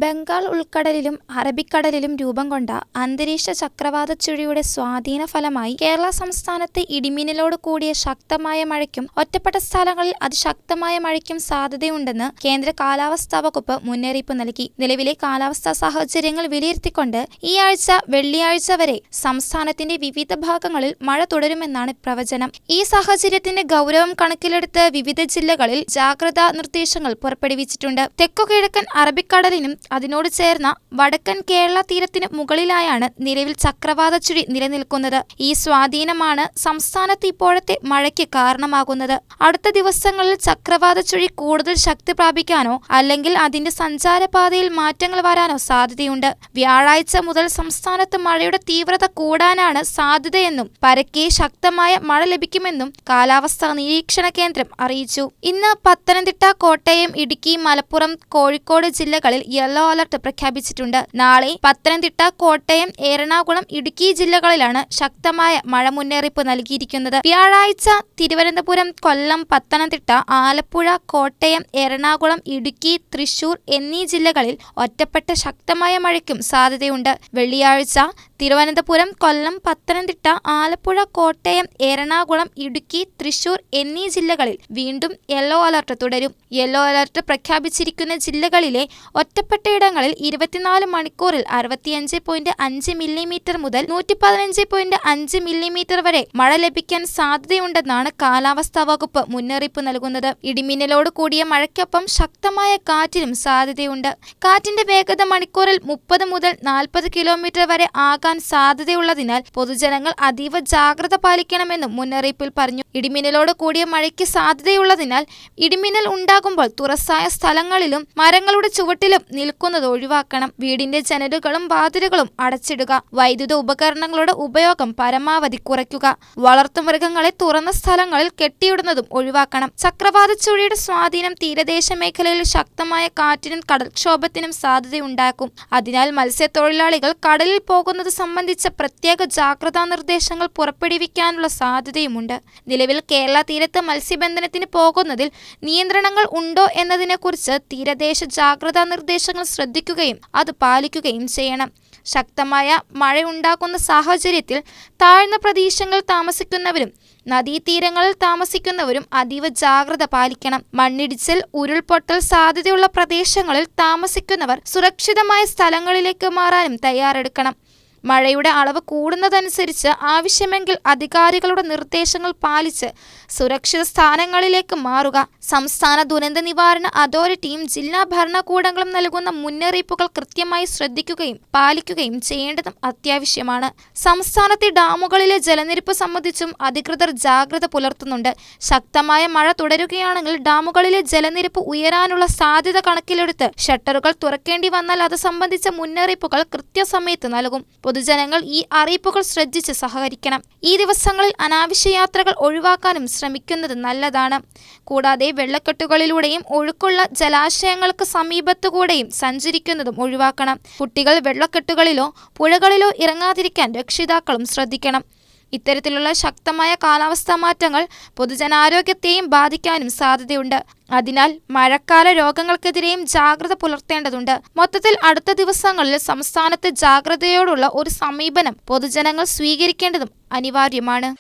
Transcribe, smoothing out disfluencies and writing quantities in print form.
ബംഗാൾ ഉൾക്കടലിലും അറബിക്കടലിലും രൂപം കൊണ്ട അന്തരീക്ഷ ചക്രവാത ചുഴിയുടെ സ്വാധീന ഫലമായി കേരള സംസ്ഥാനത്ത് ഇടിമിന്നലോട് കൂടിയ ശക്തമായ മഴയ്ക്കും ഒറ്റപ്പെട്ട സ്ഥലങ്ങളിൽ അതിശക്തമായ മഴയ്ക്കും സാധ്യതയുണ്ടെന്ന് കേന്ദ്ര കാലാവസ്ഥാ വകുപ്പ് മുന്നറിയിപ്പ് നൽകി. നിലവിലെ കാലാവസ്ഥാ സാഹചര്യങ്ങൾ വിലയിരുത്തിക്കൊണ്ട് ഈ ആഴ്ച വെള്ളിയാഴ്ച വരെ സംസ്ഥാനത്തിന്റെ വിവിധ ഭാഗങ്ങളിൽ മഴ തുടരുമെന്നാണ് പ്രവചനം. ഈ സാഹചര്യത്തിന്റെ ഗൗരവം കണക്കിലെടുത്ത് വിവിധ ജില്ലകളിൽ ജാഗ്രതാ നിർദ്ദേശങ്ങൾ പുറപ്പെടുവിച്ചിട്ടുണ്ട്. തെക്കുകിഴക്കൻ അറബിക്കടലിനും അതിനോട് ചേർന്ന വടക്കൻ കേരള തീരത്തിന് മുകളിലായാണ് നിലവിൽ ചക്രവാത ചുഴി നിലനിൽക്കുന്നത്. ഈ സ്വാധീനമാണ് സംസ്ഥാനത്ത് ഇപ്പോഴത്തെ മഴയ്ക്ക് കാരണമാകുന്നത്. അടുത്ത ദിവസങ്ങളിൽ ചക്രവാത ചുഴി കൂടുതൽ ശക്തി പ്രാപിക്കാനോ അല്ലെങ്കിൽ അതിന്റെ സഞ്ചാരപാതയിൽ മാറ്റങ്ങൾ വരാനോ സാധ്യതയുണ്ട്. വ്യാഴാഴ്ച മുതൽ സംസ്ഥാനത്ത് മഴയുടെ തീവ്രത കൂടാനാണ് സാധ്യതയെന്നും പരക്കെ ശക്തമായ മഴ ലഭിക്കുമെന്നും കാലാവസ്ഥാ നിരീക്ഷണ കേന്ദ്രം അറിയിച്ചു. ഇന്ന് പത്തനംതിട്ട, കോട്ടയം, ഇടുക്കി, മലപ്പുറം, കോഴിക്കോട് ജില്ലകളിൽ യെല്ലോ അലർട്ട് പ്രഖ്യാപിച്ചിട്ടുണ്ട്. നാളെ പത്തനംതിട്ട, കോട്ടയം, എറണാകുളം, ഇടുക്കി ജില്ലകളിലാണ് ശക്തമായ മഴ മുന്നറിയിപ്പ് നൽകിയിരിക്കുന്നത്. വ്യാഴാഴ്ച തിരുവനന്തപുരം, കൊല്ലം, പത്തനംതിട്ട, ആലപ്പുഴ, കോട്ടയം, എറണാകുളം, ഇടുക്കി, തൃശൂർ എന്നീ ജില്ലകളിൽ ഒറ്റപ്പെട്ട ശക്തമായ മഴയ്ക്കും സാധ്യതയുണ്ട്. വെള്ളിയാഴ്ച തിരുവനന്തപുരം, കൊല്ലം, പത്തനംതിട്ട, ആലപ്പുഴ, കോട്ടയം, എറണാകുളം, ഇടുക്കി, തൃശൂർ എന്നീ ജില്ലകളിൽ വീണ്ടും യെല്ലോ അലർട്ട് തുടരും. യെല്ലോ അലർട്ട് പ്രഖ്യാപിച്ചിരിക്കുന്ന ജില്ലകളിലെ ഒറ്റപ്പെട്ടയിടങ്ങളിൽ 24 മണിക്കൂറിൽ 65.5 മില്ലിമീറ്റർ മുതൽ 115.5 മില്ലിമീറ്റർ വരെ മഴ ലഭിക്കാൻ സാധ്യതയുണ്ടെന്നാണ് കാലാവസ്ഥാ വകുപ്പ് മുന്നറിയിപ്പ് നൽകുന്നത്. ഇടിമിന്നലോട് കൂടിയ മഴയ്ക്കൊപ്പം ശക്തമായ കാറ്റിനും സാധ്യതയുണ്ട്. കാറ്റിന്റെ വേഗത മണിക്കൂറിൽ 30 മുതൽ 40 കിലോമീറ്റർ വരെ ആകാൻ സാധ്യതയുള്ളതിനാൽ പൊതുജനങ്ങൾ അതീവ ജാഗ്രത പാലിക്കണമെന്നും മുന്നറിയിപ്പിൽ പറഞ്ഞു. ഇടിമിന്നലോട് കൂടിയ മഴയ്ക്ക് സാധ്യതയുള്ളതിനാൽ ഇടിമിന്നൽ ഉണ്ടാകുമ്പോൾ തുറസായ സ്ഥലങ്ങളിലും മരങ്ങളുടെ ചുവട്ടിലും നിൽക്കുന്നത് ഒഴിവാക്കണം. വീടിന്റെ ജനലുകളും വാതിലുകളും അടച്ചിടുക. വൈദ്യുത ഉപകരണങ്ങളുടെ ഉപയോഗം പരമാവധി കുറയ്ക്കുക. വളർത്തുമൃഗങ്ങളെ തുറന്ന സ്ഥലങ്ങളിൽ കെട്ടിയിടുന്നതും ഒഴിവാക്കണം. ചക്രവാത ചുഴിയുടെ സ്വാധീനം തീരദേശ മേഖലയിൽ ശക്തമായ കാറ്റിനും കടൽക്ഷോഭത്തിനും സാധ്യതയുണ്ടാക്കും. അതിനാൽ മത്സ്യത്തൊഴിലാളികൾ കടലിൽ പോകുന്നത് സംബന്ധിച്ച പ്രത്യേക ജാഗ്രതാ നിർദ്ദേശങ്ങൾ പുറപ്പെടുവിക്കാനുള്ള സാധ്യതയുമുണ്ട്. നിലവിൽ കേരള തീരത്ത് മത്സ്യബന്ധനത്തിന് പോകുന്നതിൽ നിയന്ത്രണങ്ങൾ ഉണ്ടോ എന്നതിനെക്കുറിച്ച് തീരദേശ ജാഗ്രതാ നിർദ്ദേശങ്ങൾ ശ്രദ്ധിക്കുകയും അത് പാലിക്കുകയും ചെയ്യണം. ശക്തമായ മഴയുണ്ടാകുന്ന സാഹചര്യത്തിൽ താഴ്ന്ന പ്രദേശങ്ങളിൽ താമസിക്കുന്നവരും നദീതീരങ്ങളിൽ താമസിക്കുന്നവരും അതീവ ജാഗ്രത പാലിക്കണം. മണ്ണിടിച്ചിൽ, ഉരുൾപൊട്ടൽ സാധ്യതയുള്ള പ്രദേശങ്ങളിൽ താമസിക്കുന്നവർ സുരക്ഷിതമായ സ്ഥലങ്ങളിലേക്ക് മാറാനും തയ്യാറെടുക്കണം. മഴയുടെ അളവ് കൂടുന്നതനുസരിച്ച് ആവശ്യമെങ്കിൽ അധികാരികളുടെ നിർദ്ദേശങ്ങൾ പാലിച്ച് സുരക്ഷിത സ്ഥാനങ്ങളിലേക്ക് മാറുക. സംസ്ഥാന ദുരന്ത നിവാരണ അതോറിറ്റിയും ജില്ലാ ഭരണകൂടങ്ങളും നൽകുന്ന മുന്നറിയിപ്പുകൾ കൃത്യമായി ശ്രദ്ധിക്കുകയും പാലിക്കുകയും ചെയ്യേണ്ടതും അത്യാവശ്യമാണ്. സംസ്ഥാനത്തെ ഡാമുകളിലെ ജലനിരപ്പ് സംബന്ധിച്ചും അധികൃതർ ജാഗ്രത പുലർത്തുന്നുണ്ട്. ശക്തമായ മഴ തുടരുകയാണെങ്കിൽ ഡാമുകളിലെ ജലനിരപ്പ് ഉയരാനുള്ള സാധ്യത കണക്കിലെടുത്ത് ഷട്ടറുകൾ തുറക്കേണ്ടി വന്നാൽ അത് സംബന്ധിച്ച മുന്നറിയിപ്പുകൾ കൃത്യസമയത്ത് നൽകും. പൊതുജനങ്ങൾ ഈ അറിയിപ്പുകൾ ശ്രദ്ധിച്ച് സഹകരിക്കണം. ഈ ദിവസങ്ങളിൽ അനാവശ്യ യാത്രകൾ ഒഴിവാക്കാനും ശ്രമിക്കുന്നത് നല്ലതാണ്. കൂടാതെ വെള്ളക്കെട്ടുകളിലൂടെയും ഒഴുക്കുള്ള ജലാശയങ്ങൾക്ക് സമീപത്തുകൂടെയും സഞ്ചരിക്കുന്നതും ഒഴിവാക്കണം. കുട്ടികൾ വെള്ളക്കെട്ടുകളിലോ പുഴകളിലോ ഇറങ്ങാതിരിക്കാൻ രക്ഷിതാക്കളും ശ്രദ്ധിക്കണം. ഇത്തരത്തിലുള്ള ശക്തമായ കാലാവസ്ഥാ മാറ്റങ്ങൾ പൊതുജനാരോഗ്യത്തെയും ബാധിക്കാനും സാധ്യതയുണ്ട്. അതിനാൽ മഴക്കാല രോഗങ്ങൾക്കെതിരെയും ജാഗ്രത പുലർത്തേണ്ടതുണ്ട്. മൊത്തത്തിൽ അടുത്ത ദിവസങ്ങളിൽ സംസ്ഥാനത്ത് ജാഗ്രതയോടുള്ള ഒരു സമീപനം പൊതുജനങ്ങൾ സ്വീകരിക്കേണ്ടതും അനിവാര്യമാണ്.